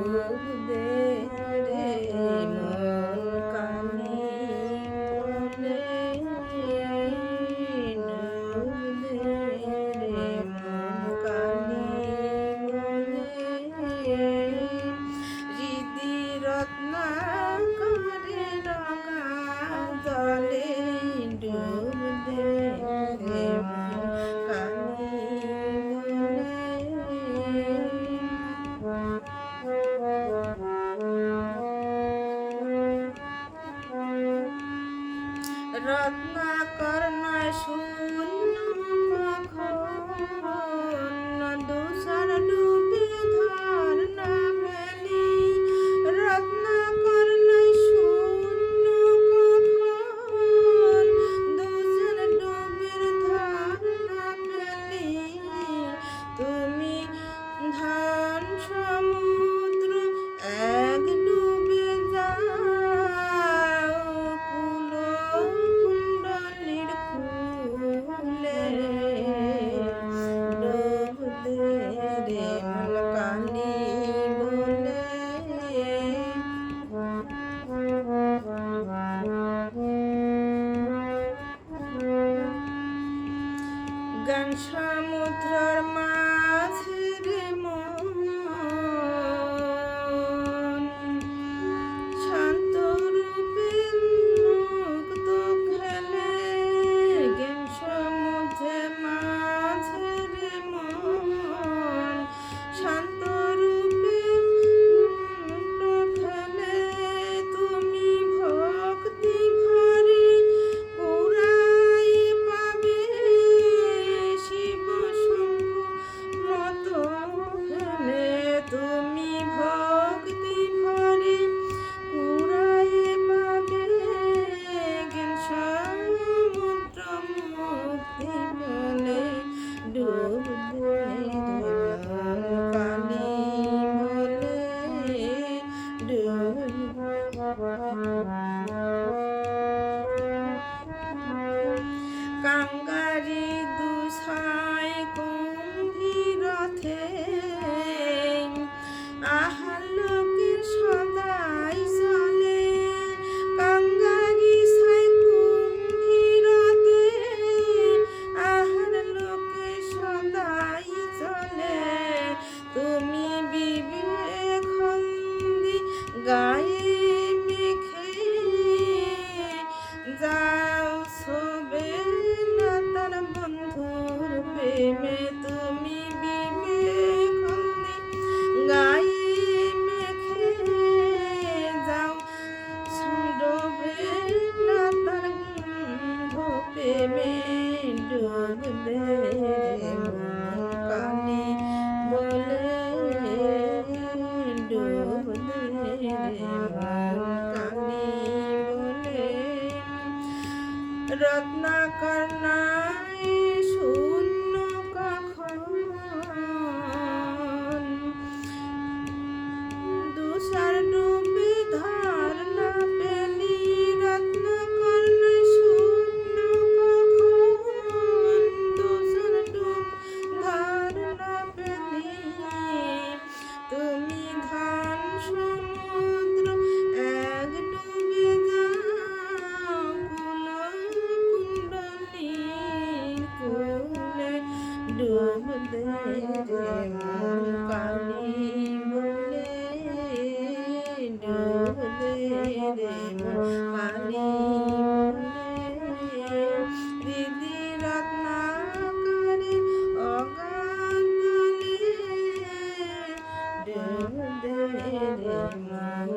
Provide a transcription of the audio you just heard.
ডুব দে রে মন কালি বলে, ডুব দে রে মন কালি বলে, হৃদি রত্নাকরে রঙা জলে, ডুব দে রে মন কালি বলে। রত্নাকর নয় শূন্য কখন, দোসর ডুবে ধর না পেলি। রত্নাকর নয় শূন্য কখন, দোসর ডুবে ধর না পেলি। তুমি ধন সমুদ্র এক ডুবে যাও, কুণ্ডলীর কূলে, ডুব দে রে মন কালি বলে। জ্ঞান সমুদ্রের মাঝে রে মন, শান্ত রূপে মুক্ত খেলে। জ্ঞান সমুদ্রের মাঝে রে মন, শান্ত রূপে মুক্ত খেলে। তুমি ভক্তি ভরে পুরাই পাবে, শিব শম্ভু মত ফেলে। তুমি ভক্তি ভরে পুরাই পাবে, জ্ঞান সমুদ্র মুক্তি পেলে। ডুব দে রে মন কালি বলে, ডুব। কাঙ্গারি দুসায় কুম্ভীর রথে, আহার লোকের সদাই চলে। কাঙ্গারি সাই কুম্ভীর রথে, আহার লোকের সদাই চলে। তুমি বিবেক হন্দি গায়ে মেখে যাও শোবে না তার বন্ধুর প্রেমে। তুমি বিবেক হন্দি গায়ে মেখে যাও, ডোবে না তার বন্ধু প্রেমে। ডুব দে রে মন কালি বলে, ডুব দে রে মন কালি বলে। রত্নাকর নাই শূন্য কখন, দুসার ডুবে ধর না পেলি। রত্নাকর নাই শূন্য কখন, দুসার ডুব ধর না পেলি। তুমি ধন সমুদ্র এক ডুবে যাও, কুণ্ডলীর কূলে, ডুব দে রে মন কালি বলে, ডুব দে রে মন কালি বলে। হৃদি রত্নাকরে অগাধ জলে, ডুব দে রে মন